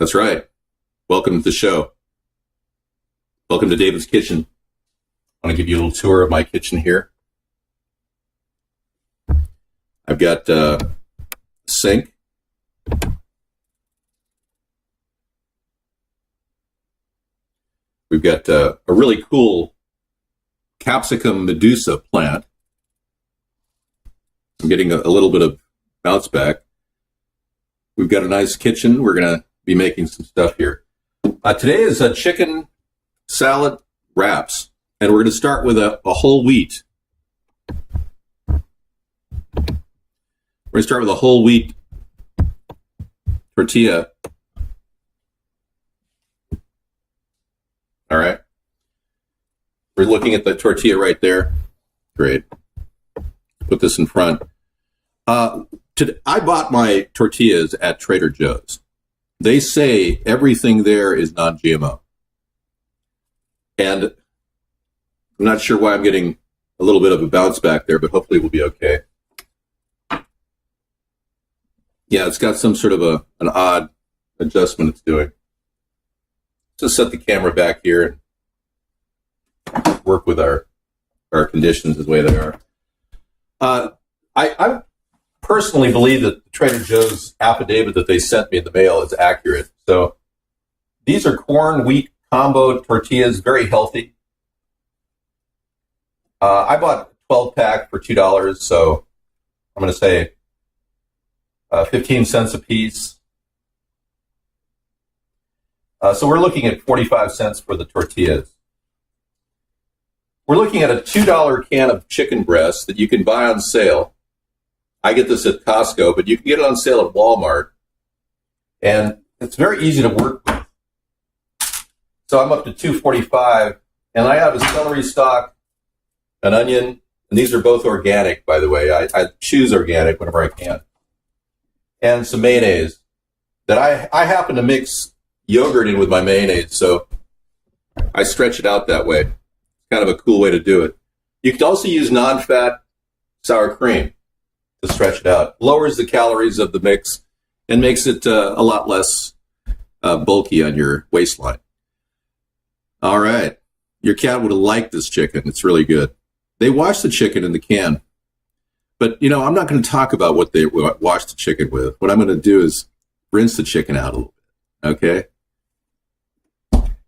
That's right. Welcome to the show. Welcome to David's Kitchen. I want to give you a little tour of my kitchen here. I've got a sink. We've got a really cool capsicum Medusa plant. I'm getting a little bit of bounce back. We've got a nice kitchen. We're going to be making some stuff here. Today is a chicken salad wraps, and we're going to start with a whole wheat. We're going to start with a whole wheat tortilla. All right. We're looking at the tortilla right there. Great. Put this in front. I bought my tortillas at Trader Joe's. They say everything there is non-GMO. And I'm not sure why I'm getting a little bit of a bounce back there, but hopefully we'll be okay. Yeah, it's got some sort of an odd adjustment it's doing. Just set the camera back here and work with our conditions the way they are. I personally believe that the Trader Joe's affidavit that they sent me in the mail is accurate. So these are corn wheat combo tortillas, very healthy. I bought a 12-pack for $2, so I'm going to say 15 cents a piece. So we're looking at 45 cents for the tortillas. We're looking at a $2 can of chicken breast that you can buy on sale. I get this at Costco, but you can get it on sale at Walmart. And it's very easy to work with. So I'm up to $2.45, and I have a celery stalk, an onion, and these are both organic, by the way. I choose organic whenever I can. And some mayonnaise that I happen to mix yogurt in with my mayonnaise, so I stretch it out that way. It's kind of a cool way to do it. You could also use non-fat sour cream to stretch it out. Lowers the calories of the mix and makes it a lot less bulky on your waistline. All right. Your cat would have liked this chicken. It's really good. They wash the chicken in the can. But, I'm not going to talk about what they wash the chicken with. What I'm going to do is rinse the chicken out a little bit. Okay?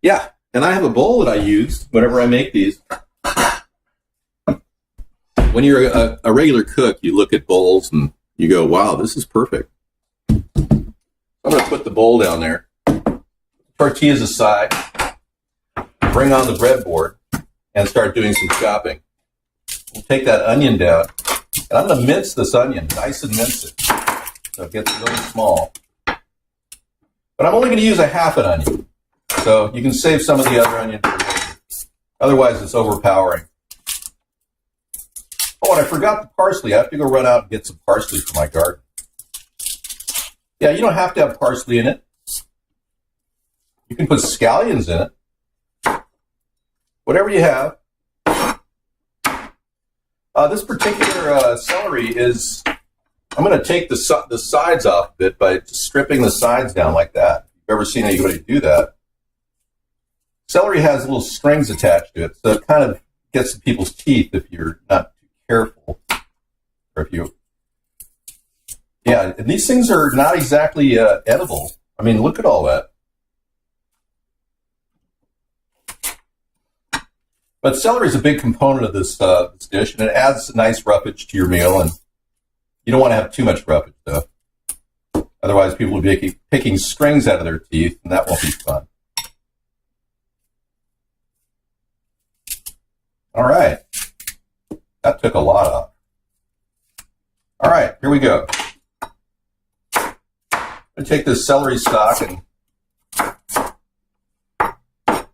Yeah. And I have a bowl that I use whenever I make these. When you're a regular cook, you look at bowls and you go, wow, this is perfect. I'm going to put the bowl down there. Tortillas aside. Bring on the breadboard and start doing some chopping. We'll take that onion down. And I'm going to mince this onion, nice and mince it. So it gets really small. But I'm only going to use a half an onion. So you can save some of the other onion for later. Otherwise, it's overpowering. Oh, and I forgot the parsley. I have to go run out and get some parsley for my garden. Yeah, you don't have to have parsley in it. You can put scallions in it. Whatever you have. This particular celery is, I'm going to take the sides off of it by just stripping the sides down like that. If you've ever seen anybody do that. Celery has little strings attached to it, so it kind of gets to people's teeth if you're not too careful. Or if you, yeah, and these things are not exactly edible. I mean, look at all that. But celery is a big component of this dish, and it adds a nice roughage to your meal, and you don't want to have too much roughage, though. Otherwise, people will be picking strings out of their teeth, and that won't be fun. All right. That took a lot off. All right, here we go. I'm going to take this celery stalk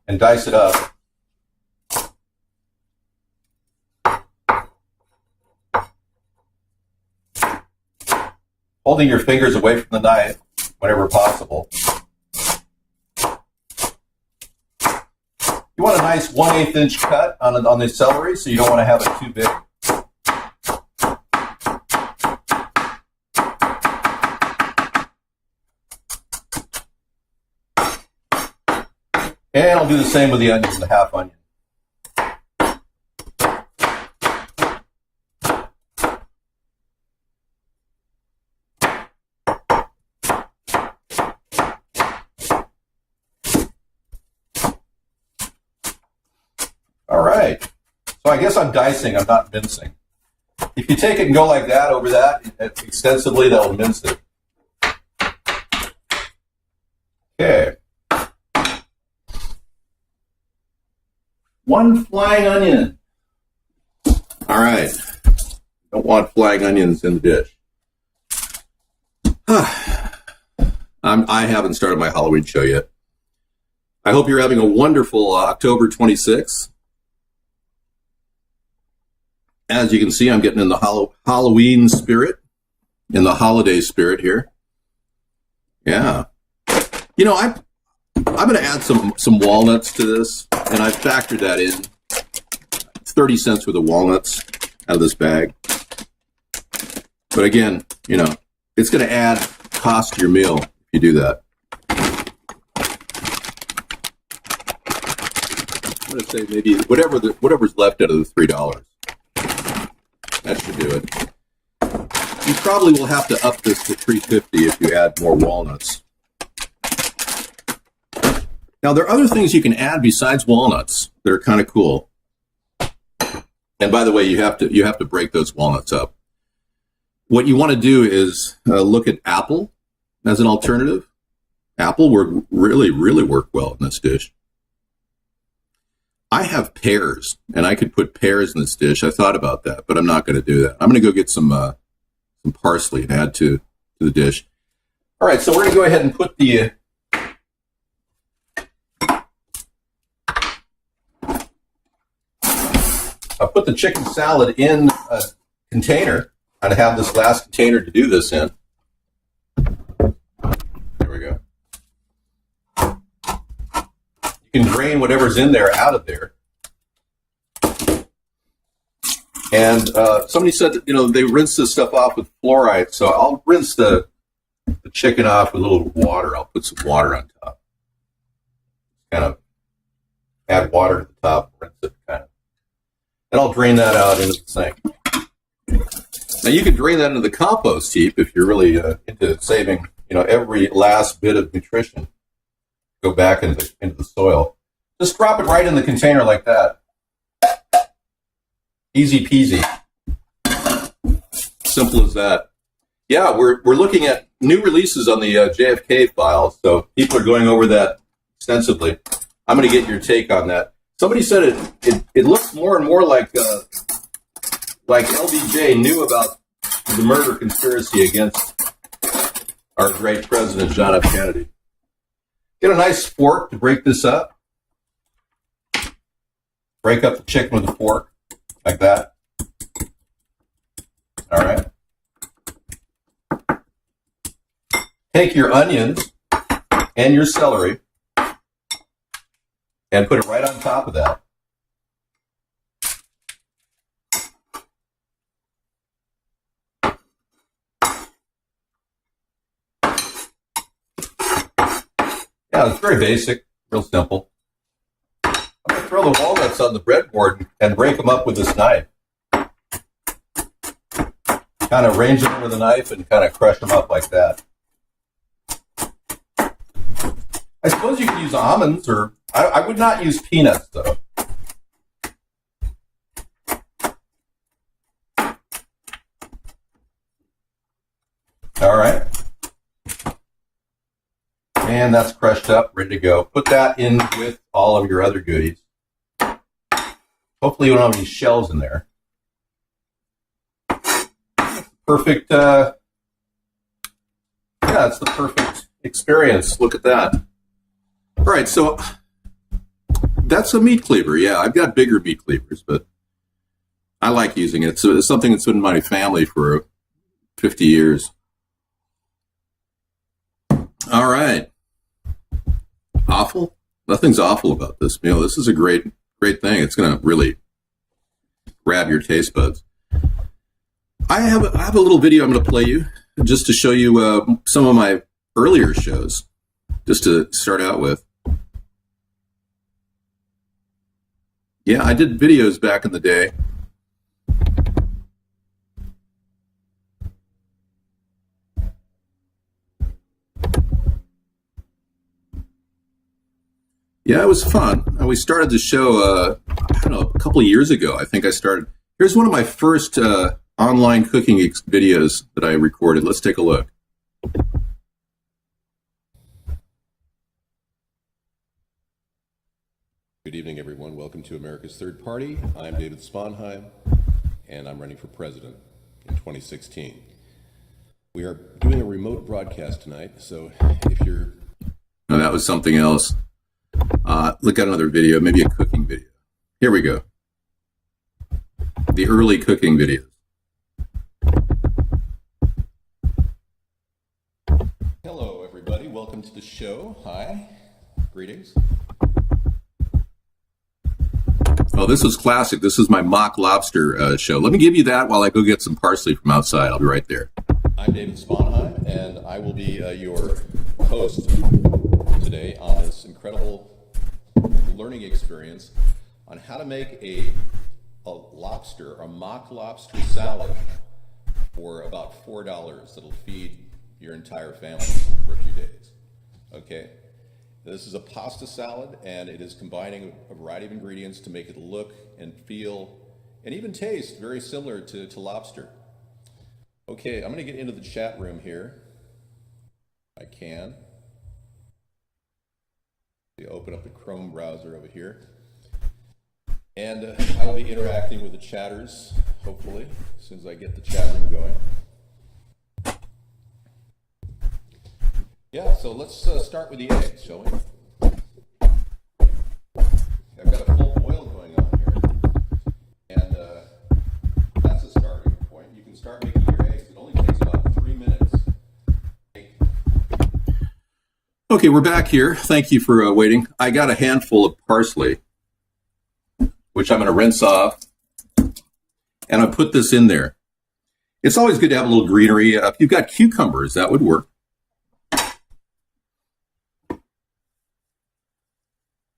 and dice it up. Holding your fingers away from the knife whenever possible. You want a nice 1/8 inch cut on the celery, so you don't want to have it too big. And I'll do the same with the onions, the half onion. All right. So I guess I'm dicing, I'm not mincing. If you take it and go like that over that extensively, that'll mince it. Okay. 1 flying onion. All right. Don't want flying onions in the dish. I haven't started my Halloween show yet. I hope you're having a wonderful October 26th. As you can see, I'm getting in the Halloween spirit, in the holiday spirit here. Yeah. You know, I'm going to add some walnuts to this, and I've factored that in. 30 cents worth of walnuts out of this bag. But again, you know, it's going to add cost to your meal if you do that. I'm going to say maybe whatever's left out of the $3. That should do it. You probably will have to up this to $3.50 if you add more walnuts. Now, there are other things you can add besides walnuts that are kind of cool. And by the way, you have to break those walnuts up. What you want to do is look at apple as an alternative. Apple would really work well in this dish. I have pears, and I could put pears in this dish. I thought about that, but I'm not going to do that. I'm going to go get some parsley and add to the dish. All right, so we're going to go ahead and put the I'll put the chicken salad in a container. I have this last container to do this in. There we go. You can drain whatever's in there out of there. And somebody said that, you know, they rinse this stuff off with fluoride, so I'll rinse the chicken off with a little water. I'll put some water on top. Kind of add water to the top, rinse it kind of. And I'll drain that out into the sink. Now you can drain that into the compost heap if you're really into saving, you know, every last bit of nutrition. Go back into the soil. Just drop it right in the container like that. Easy peasy. Simple as that. Yeah, we're looking at new releases on the JFK file, so people are going over that extensively. I'm going to get your take on that. Somebody said it looks more and more like LBJ knew about the murder conspiracy against our great president, John F. Kennedy. Get a nice fork to break this up. Break up the chicken with a fork, like that. All right. Take your onions and your celery and put it right on top of that. Yeah, it's very basic, real simple. I'm going to throw the walnuts on the breadboard and break them up with this knife. Kind of range them with a knife and kind of crush them up like that. I suppose you could use almonds, or I would not use peanuts, though. All right. And that's crushed up, ready to go. Put that in with all of your other goodies. Hopefully you don't have any shells in there. Perfect. Yeah, it's the perfect experience. Look at that. All right, so that's a meat cleaver. Yeah, I've got bigger meat cleavers, but I like using it. So it's something that's been in my family for 50 years. All right. Awful? Nothing's awful about this meal. This is a great thing. It's going to really grab your taste buds. I have a little video I'm going to play you just to show you some of my earlier shows, just to start out with. Yeah, I did videos back in the day. Yeah, it was fun. We started the show, I don't know, a couple of years ago. I think I started. Here's one of my first online cooking videos that I recorded. Let's take a look. Good evening, everyone. Welcome to America's Third Party. I'm David Sponheim, and I'm running for president in 2016. We are doing a remote broadcast tonight, so if you're... No, that was something else. Look at another video, maybe a cooking video. Here we go. The early cooking videos. Hello, everybody. Welcome to the show. Hi. Greetings. Oh, this was classic. This is my mock lobster show. Let me give you that while I go get some parsley from outside. I'll be right there. I'm David Sponheim, and I will be your host today on this incredible learning experience on how to make a mock lobster salad for about $4 that'll feed your entire family for a few days. Okay? This is a pasta salad, and it is combining a variety of ingredients to make it look and feel and even taste very similar to lobster. Okay, I'm going to get into the chat room here. I can. Open up the Chrome browser over here. And I will be interacting with the chatters, hopefully, as soon as I get the chat room going. Yeah, so let's start with the eggs, shall we? I've got a full boil going on here. And that's a starting point. You can start making your eggs. It only takes about 3 minutes. Okay, we're back here. Thank you for waiting. I got a handful of parsley, which I'm going to rinse off, and I'll put this in there. It's always good to have a little greenery. If you've got cucumbers, that would work.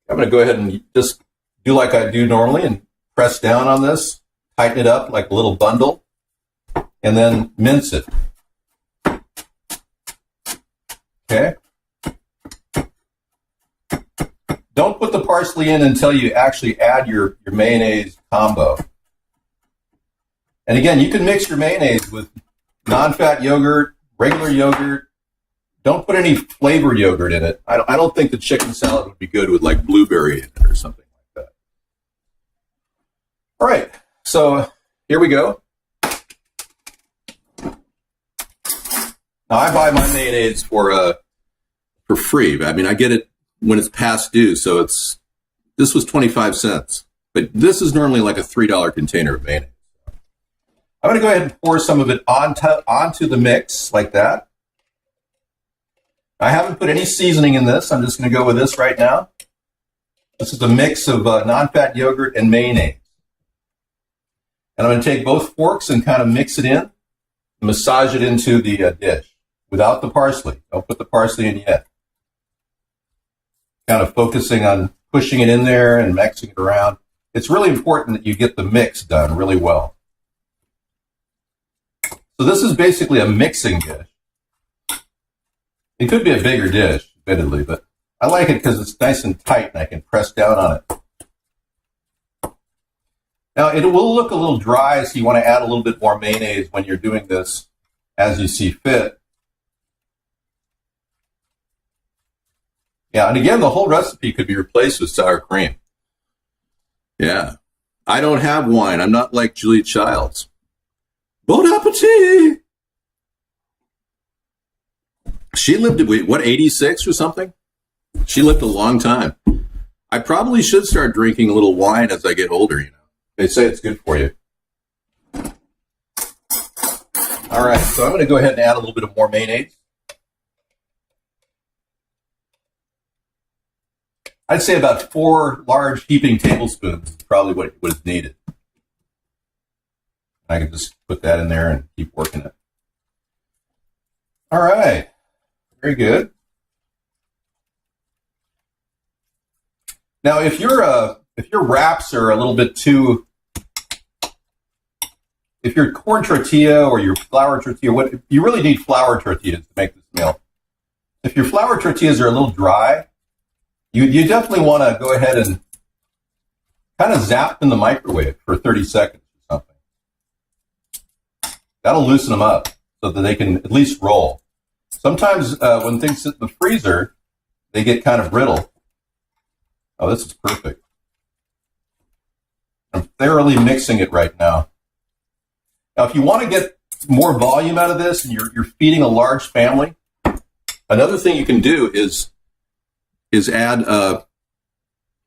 I'm going to go ahead and just do like I do normally and press down on this, tighten it up like a little bundle, and then mince it. Okay? Don't put the parsley in until you actually add your mayonnaise combo. And again, you can mix your mayonnaise with non-fat yogurt, regular yogurt. Don't put any flavored yogurt in it. I don't think the chicken salad would be good with like blueberry in it or something like that. All right, so here we go. Now I buy my mayonnaise for free. I mean, I get it when it's past due, so this was 25 cents. But this is normally like a $3 container of mayonnaise. I'm going to go ahead and pour some of it onto the mix like that. I haven't put any seasoning in this. I'm just going to go with this right now. This is a mix of non-fat yogurt and mayonnaise. And I'm going to take both forks and kind of mix it in, massage it into the dish without the parsley. Don't put the parsley in yet. Kind of focusing on pushing it in there and mixing it around. It's really important that you get the mix done really well. So this is basically a mixing dish. It could be a bigger dish, admittedly, but I like it because it's nice and tight and I can press down on it. Now, it will look a little dry, so you want to add a little bit more mayonnaise when you're doing this as you see fit. Yeah, and again, the whole recipe could be replaced with sour cream. Yeah. I don't have wine. I'm not like Julia Childs. Bon appetit! She lived, what, 86 or something? She lived a long time. I probably should start drinking a little wine as I get older, you know. They say it's good for you. All right, so I'm going to go ahead and add a little bit of more mayonnaise. I'd say about 4 large heaping tablespoons is probably what is needed. I can just put that in there and keep working it. All right, very good. Now, if you're if your wraps are a little bit too, if your corn tortilla or your flour tortilla, you really need flour tortillas to make this meal. If your flour tortillas are a little dry, you definitely want to go ahead and kind of zap in the microwave for 30 seconds or something. That'll loosen them up so that they can at least roll. Sometimes when things sit in the freezer, they get kind of brittle. Oh, this is perfect. I'm thoroughly mixing it right now. Now, if you want to get more volume out of this and you're feeding a large family, another thing you can do is add,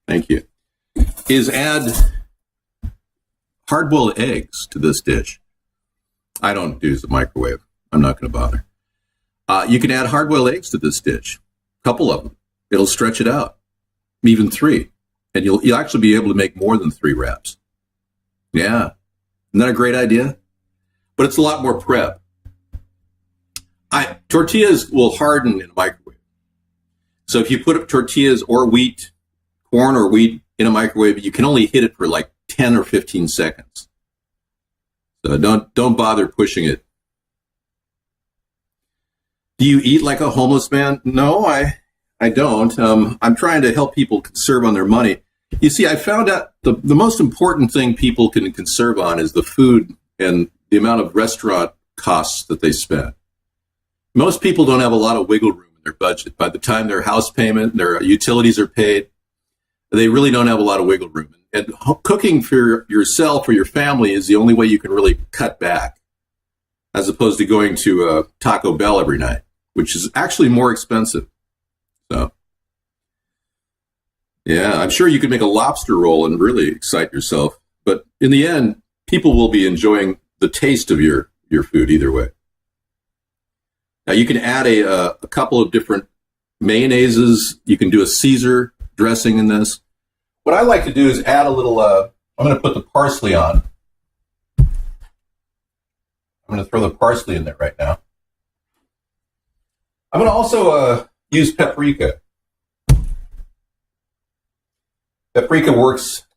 thank you, is add hard-boiled eggs to this dish. I don't use the microwave. I'm not going to bother. You can add hard-boiled eggs to this dish, a couple of them. It'll stretch it out, even 3. And you'll actually be able to make more than 3 wraps. Yeah. Isn't that a great idea? But it's a lot more prep. Tortillas will harden in a microwave. So if you put up tortillas or corn or wheat in a microwave, you can only hit it for like 10 or 15 seconds. So don't bother pushing it. Do you eat like a homeless man? No, I don't. I'm trying to help people conserve on their money. You see, I found out the most important thing people can conserve on is the food and the amount of restaurant costs that they spend. Most people don't have a lot of wiggle room in their budget. By the time their house payment, their utilities are paid, they really don't have a lot of wiggle room. And cooking for yourself or your family is the only way you can really cut back, as opposed to going to Taco Bell every night, which is actually more expensive. So, yeah, I'm sure you could make a lobster roll and really excite yourself. But in the end, people will be enjoying the taste of your food either way. Now, you can add a couple of different mayonnaises. You can do a Caesar dressing in this. What I like to do is add a little, I'm going to put the parsley on. I'm going to throw the parsley in there right now. I'm going to also use paprika. Paprika works.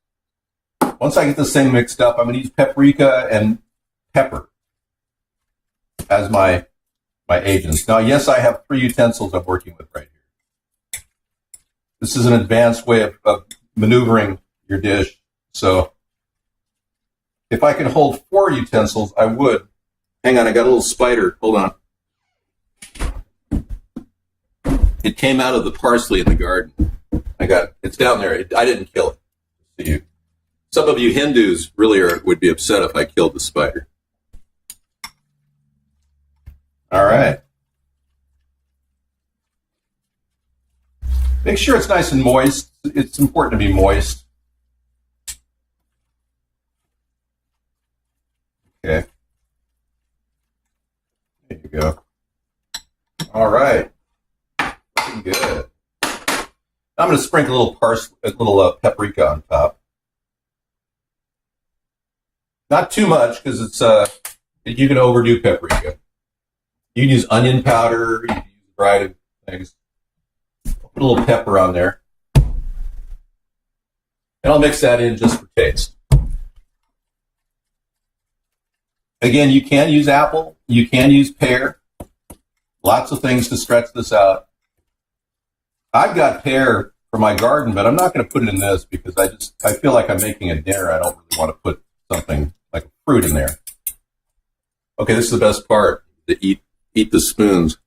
Once I get this thing mixed up, I'm going to use paprika and pepper as my agents. Now, yes, I have 3 utensils I'm working with right here. This is an advanced way of maneuvering your dish. So if I could hold 4 utensils, I would. Hang on, I got a little spider. Hold on. It came out of the parsley in the garden. It's down there. I didn't kill it. Some of you Hindus really would be upset if I killed the spider. All right. Make sure it's nice and moist. It's important to be moist. Okay. There you go. All right. Looking good. I'm going to sprinkle a little paprika on top. Not too much because you can overdo paprika. You can use onion powder. You can use a variety of things. Put a little pepper on there. And I'll mix that in just for taste. Again, you can use apple. You can use pear. Lots of things to stretch this out. I've got pear for my garden, but I'm not going to put it in this because I feel like I'm making a dinner. I don't really want to put something like fruit in there. Okay, this is the best part. To eat the spoons.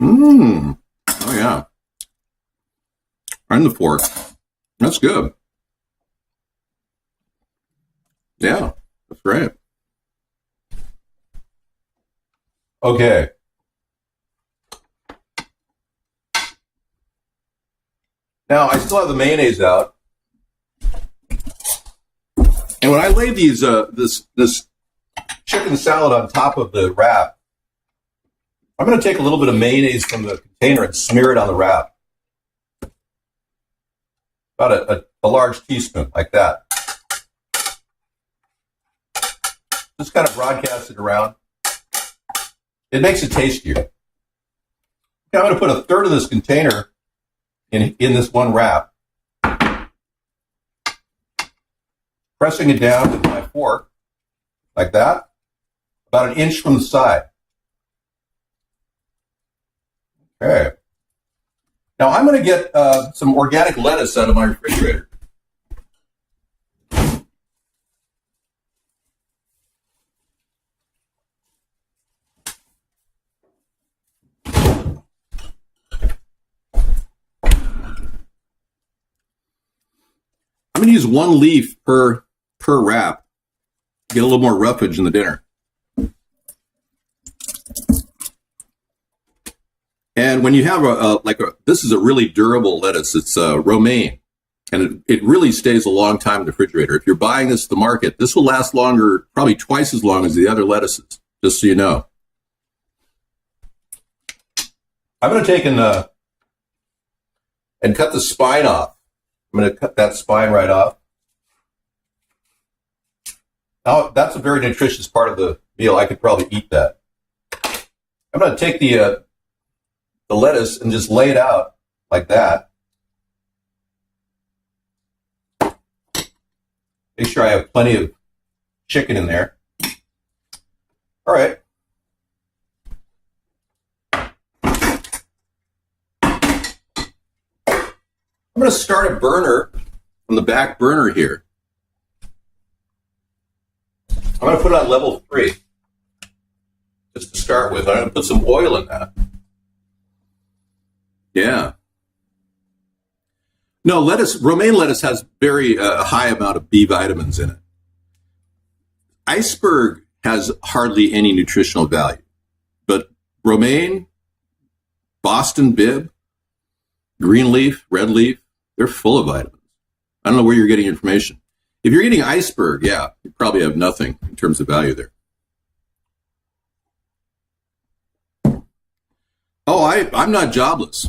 Oh yeah. And the fork. That's good. Yeah, that's great. Okay. Now, I still have the mayonnaise out. And when I lay this chicken salad on top of the wrap, I'm going to take a little bit of mayonnaise from the container and smear it on the wrap. About a large teaspoon, like that. Just kind of broadcast it around. It makes it tastier. Okay, I'm going to put a third of this container in this one wrap. pressing it down with my fork, like that, about an inch from the side. Okay. Now I'm going to get some organic lettuce out of my refrigerator. I'm going to use 1 leaf per wrap. Get a little more roughage in the dinner. And when you have this is a really durable lettuce. It's romaine, and it really stays a long time in the refrigerator. If you're buying this at the market, this will last longer, probably twice as long as the other lettuces, just so you know. I'm going to take and cut the spine off. I'm going to cut that spine right off. Now, that's a very nutritious part of the meal. I could probably eat that. I'm going to take the lettuce and just lay it out like that. Make sure I have plenty of chicken in there. All right. I'm going to start a burner from the back burner here. I'm going to put it on level 3 just to start with. I'm going to put some oil in that. Yeah. No, romaine lettuce has very high amount of B vitamins in it. Iceberg has hardly any nutritional value, but romaine, Boston Bib, green leaf, red leaf, they're full of vitamins. I don't know where you're getting information. If you're eating iceberg, yeah, you probably have nothing in terms of value there. Oh, I'm not jobless.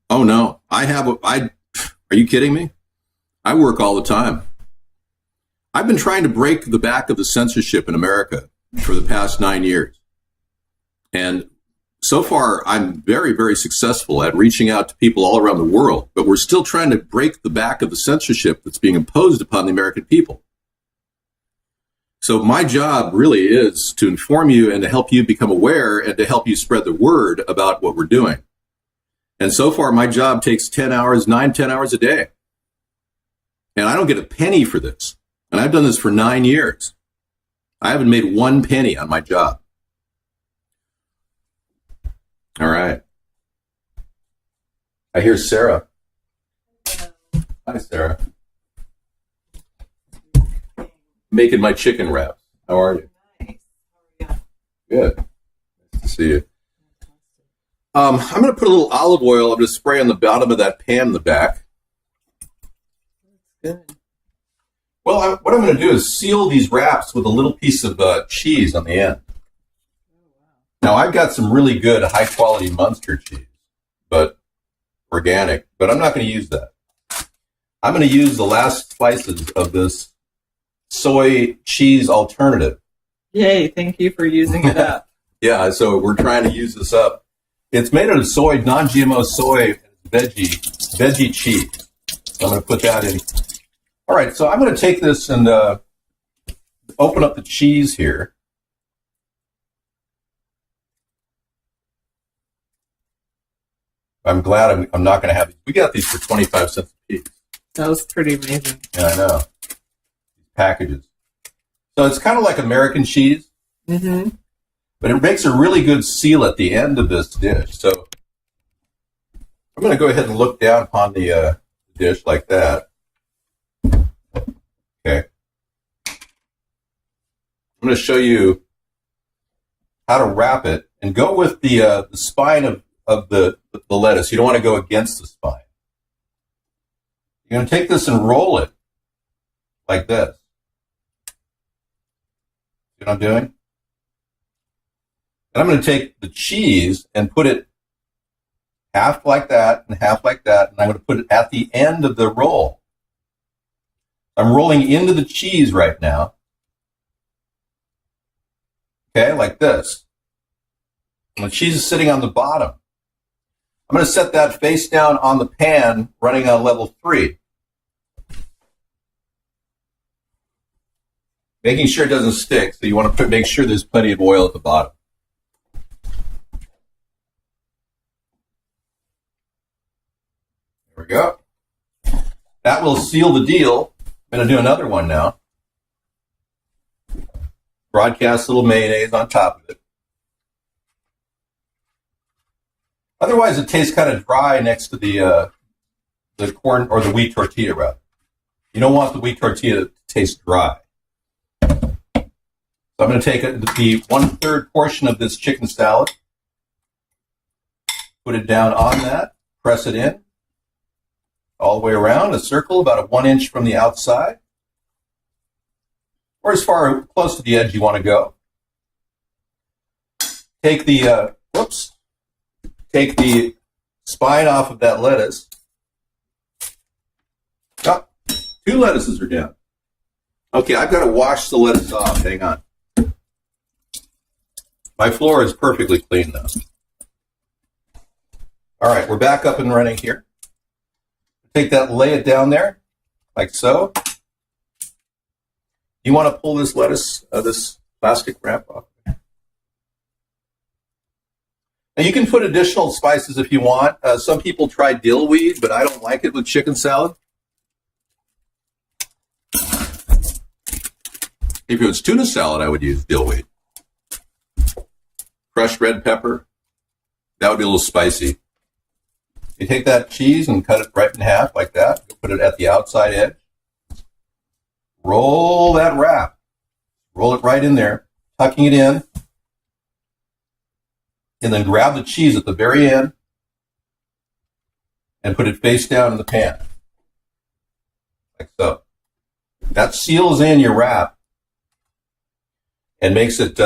Oh no, are you kidding me? I work all the time. I've been trying to break the back of the censorship in America for the past 9 years. And so far, I'm very, very successful at reaching out to people all around the world, but we're still trying to break the back of the censorship that's being imposed upon the American people. So my job really is to inform you and to help you become aware and to help you spread the word about what we're doing. And so far, my job takes 10 hours a day. And I don't get a penny for this. And I've done this for 9 years. I haven't made 1 penny on my job. All right. I hear Sarah. Hi, Sarah. Making my chicken wraps. How are you? Nice. How are you? Good. Nice to see you. I'm going to put a little olive oil. I'm going to spray on the bottom of that pan in the back. That's good. Well, what I'm going to do is seal these wraps with a little piece of cheese on the end. Now, I've got some really good high-quality Munster cheese, but organic, but I'm not going to use that. I'm going to use the last slices of this soy cheese alternative. Yay, thank you for using it up. Yeah, so we're trying to use this up. It's made out of soy, non-GMO soy, veggie cheese. So I'm going to put that in. All right, so I'm going to take this and open up the cheese here. I'm glad I'm not going to have these. We got these for 25 cents a piece. That was pretty amazing. Yeah, I know. These packages. So it's kind of like American cheese. Mm-hmm. But it makes a really good seal at the end of this dish. So I'm going to go ahead and look down upon the dish like that. Okay. I'm going to show you how to wrap it and go with the spine of the lettuce. You don't want to go against the spine. You're going to take this and roll it like this. See what I'm doing? And I'm going to take the cheese and put it half like that and half like that, and I'm going to put it at the end of the roll. I'm rolling into the cheese right now. Okay, like this. And the cheese is sitting on the bottom. I'm going to set that face down on the pan running on level 3. making sure it doesn't stick. So you want to make sure there's plenty of oil at the bottom. There we go. That will seal the deal. I'm going to do another one now. Broadcast a little mayonnaise on top of it. Otherwise, it tastes kind of dry next to the corn or the wheat tortilla wrap. You don't want the wheat tortilla to taste dry. So I'm going to take the 1/3 portion of this chicken salad, put it down on that, press it in, all the way around, a circle about 1 inch from the outside, or as far close to the edge you want to go. Take the spine off of that lettuce. Oh, 2 lettuces are down. Okay, I've got to wash the lettuce off. Hang on. My floor is perfectly clean now. All right, we're back up and running here. Take that, lay it down there, like so. You want to pull this lettuce, this plastic wrap off. Now you can put additional spices if you want. Some people try dill weed, but I don't like it with chicken salad. If it was tuna salad, I would use dill weed. Crushed red pepper. That would be a little spicy. You take that cheese and cut it right in half like that. You put it at the outside edge. Roll that wrap. Roll it right in there, tucking it in. And then grab the cheese at the very end and put it face down in the pan. Like so. That seals in your wrap and makes it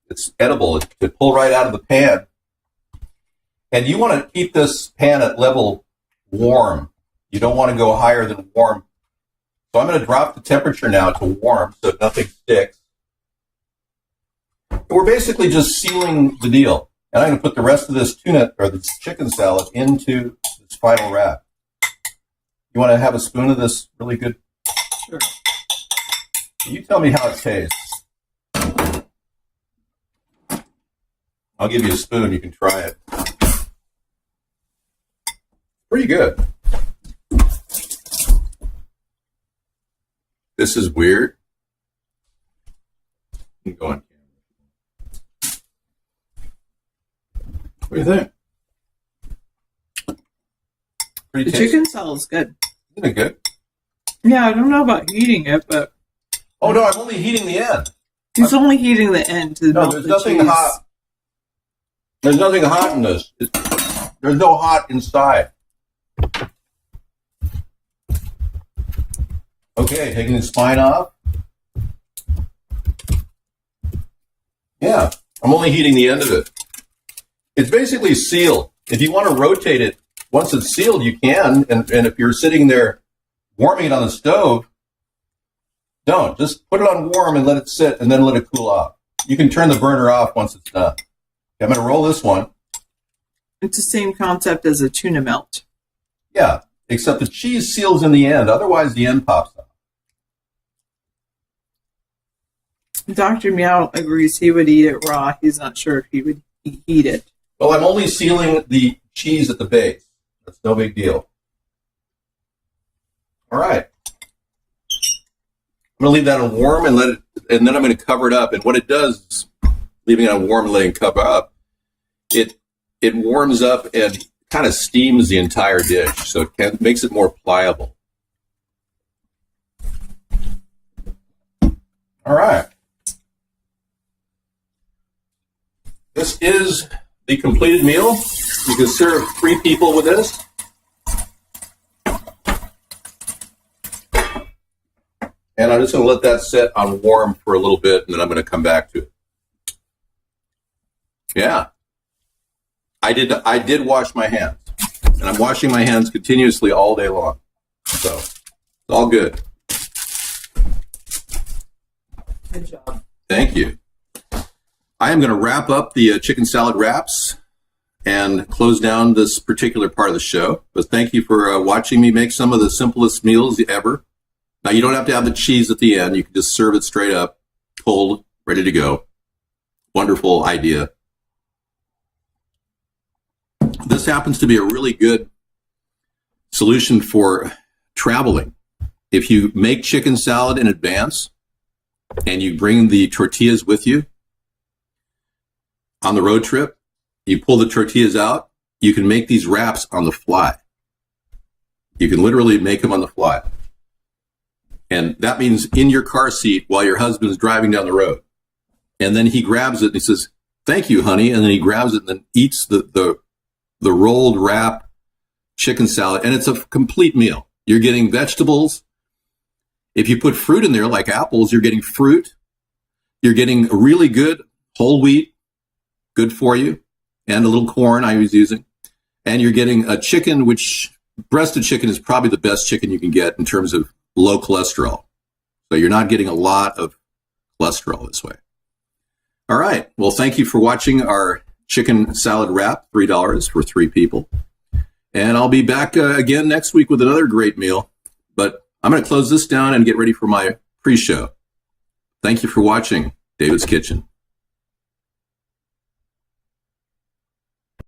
it's edible. To pull right out of the pan. And you want to keep this pan at level warm. You don't want to go higher than warm. So I'm going to drop the temperature now to warm so nothing sticks. We're basically just sealing the deal. And I'm going to put the rest of this tuna or this chicken salad into this final wrap. You want to have a spoon of this really good? Sure. You tell me how it tastes. I'll give you a spoon. You can try it. Pretty good. This is weird. You can go on. What do you think? Pretty The tasty. chicken salad's good. Isn't it good? Yeah, I don't know about heating it, but Oh no, I'm only heating the end. he's only heating the end to No, melt there's the nothing cheese. hot. There's nothing hot in this. There's no hot inside. Okay, taking the spine off. Yeah, I'm only heating the end of it. It's basically sealed. If you want to rotate it, once it's sealed, you can. And if you're sitting there warming it on the stove, don't. Just put it on warm and let it sit and then let it cool off. You can turn the burner off once it's done. Okay, I'm going to roll this one. It's the same concept as a tuna melt. Yeah, except the cheese seals in the end. Otherwise, the end pops off. Dr. Meow agrees he would eat it raw. He's not sure if he would eat it. Well, I'm only sealing the cheese at the base. That's no big deal. All right. I'm going to leave that on warm and then I'm going to cover it up. And what it does is, leaving it on warm and letting it cover up, it warms up and kind of steams the entire dish, so it makes it more pliable. All right. This is the completed meal. You can serve 3 people with this. And I'm just going to let that sit on warm for a little bit, and then I'm going to come back to it. Yeah. I did wash my hands. And I'm washing my hands continuously all day long. So, it's all good. Good job. Thank you. I am going to wrap up the chicken salad wraps and close down this particular part of the show. But thank you for watching me make some of the simplest meals ever. Now, you don't have to have the cheese at the end. You can just serve it straight up, cold, ready to go. Wonderful idea. This happens to be a really good solution for traveling. If you make chicken salad in advance and you bring the tortillas with you on the road trip, you pull the tortillas out, you can make these wraps on the fly. You can literally make them on the fly. And that means in your car seat while your husband's driving down the road. And then he grabs it and he says, "Thank you, honey." And then he grabs it and then eats the rolled wrap chicken salad. And it's a complete meal. You're getting vegetables. If you put fruit in there, like apples, you're getting fruit. You're getting really good whole wheat, good for you, and a little corn I was using. And you're getting a chicken, which breasted chicken is probably the best chicken you can get in terms of low cholesterol. So you're not getting a lot of cholesterol this way. All right. Well, thank you for watching our chicken salad wrap, $3 for 3 people. And I'll be back again next week with another great meal. But I'm going to close this down and get ready for my pre-show. Thank you for watching David's Kitchen.